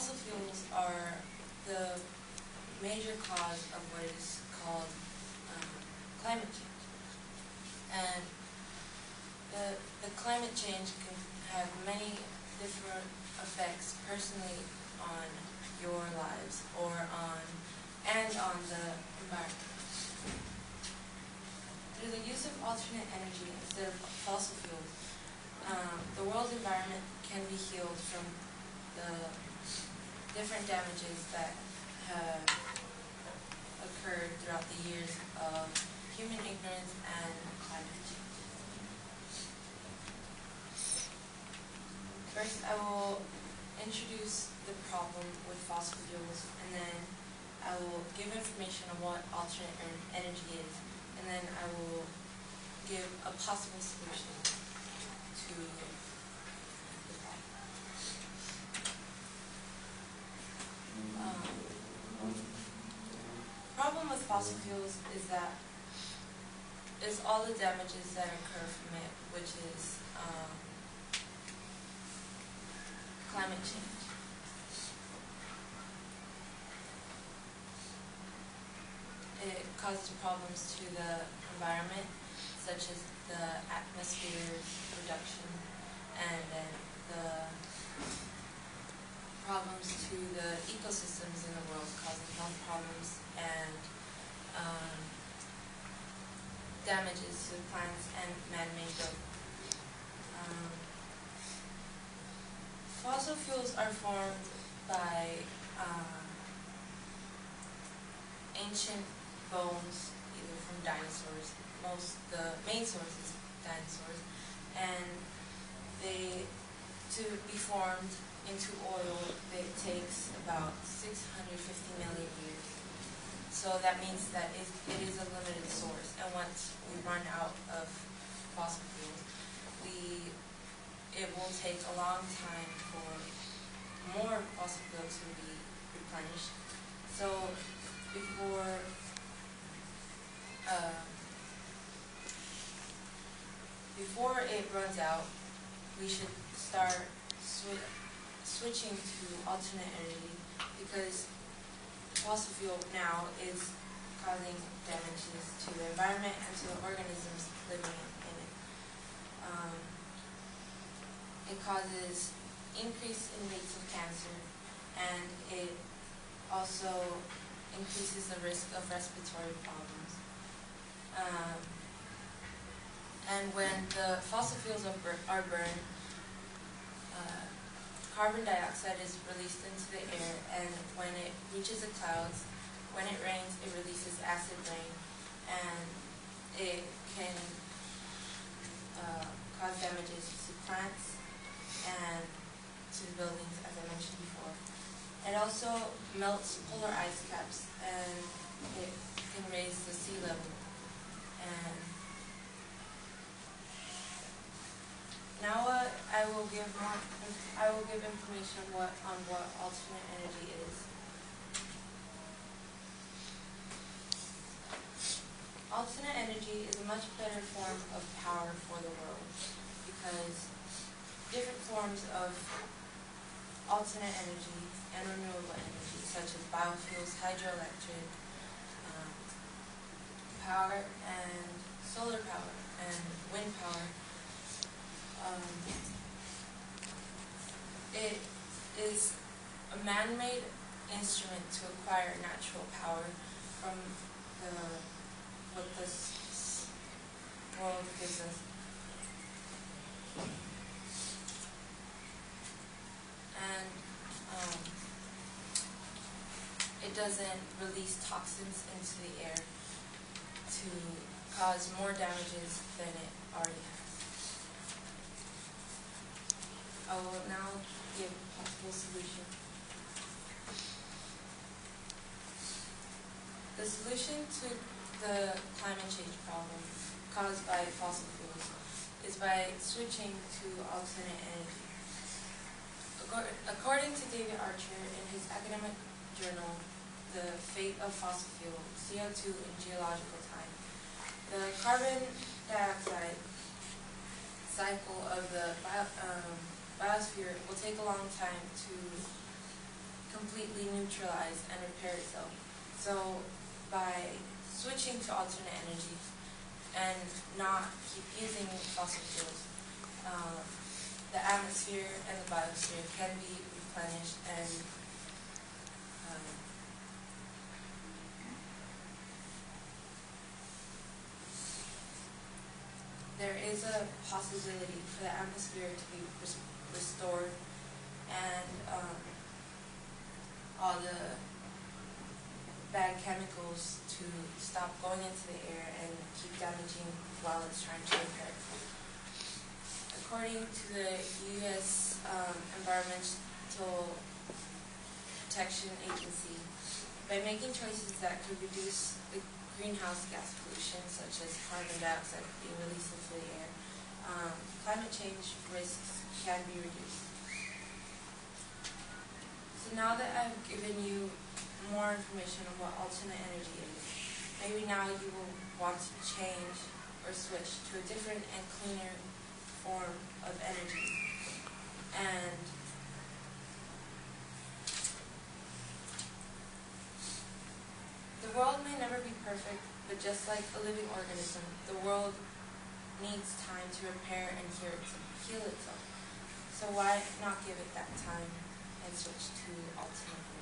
fossil fuels are the major cause of what is called climate change. And the climate change can have many different effects personally on your lives and on the environment. Through the use of alternate energy instead of fossil fuels, the world's environment can be healed from the different damages that have occurred throughout the years of human ignorance and climate change. First, I will introduce the problem with fossil fuels, and then I will give information on what alternate energy is, and then I will give a possible solution to the problem. Problem with fossil fuels is all the damages that occur from it, which is climate change. It causes problems to the environment, such as the atmosphere reduction, and then the problems to the ecosystems in the world, causing health problems and damages to plants and man-made growth. Fossil fuels are formed by ancient bones, either from dinosaurs. The main source is dinosaurs, and to be formed into oil, it takes about 650 million years. So that means that it is a limited source, and once we run out of fossil fuels, it will take a long time for more fossil fuels to be replenished. So before it runs out, we should start switching to alternate energy, because fossil fuel now is causing damages to the environment and to the organisms living in it. It causes increase in rates of cancer, and it also increases the risk of respiratory problems. And when the fossil fuels are burned, carbon dioxide is released into the air, and when it reaches the clouds, when it rains, it releases acid rain, and it can cause damages to plants and to buildings, as I mentioned before. It also melts polar ice caps, and it can raise the sea level. And now I will give information on what alternate energy is. Alternate energy is a much better form of power for the world, because different forms of alternate energy and renewable energy, such as biofuels, hydroelectric power, and solar power, and wind power, it is a man-made instrument to acquire natural power from what this world gives us. And it doesn't release toxins into the air to cause more damages than it already has. I will now give a possible solution. The solution to the climate change problem caused by fossil fuels is by switching to alternate energy. According to David Archer in his academic journal, The Fate of Fossil Fuel, CO2 in Geological Time, the carbon dioxide cycle of the biosphere will take a long time to completely neutralize and repair itself. So by switching to alternate energy and not keep using fossil fuels, the atmosphere and the biosphere can be replenished, and there is a possibility for the atmosphere to be restored, and all the bad chemicals to stop going into the air and keep damaging while it's trying to repair. According to the U.S. Environmental Protection Agency, by making choices that could reduce the greenhouse gas pollution, such as carbon dioxide being released into the air, climate change risks can be reduced. So now that I've given you more information on what alternate energy is, maybe now you will want to change or switch to a different and cleaner form of energy. And the world may never be perfect, but just like a living organism, the world needs time to repair and heal itself. So why not give it that time and switch to alternate energy?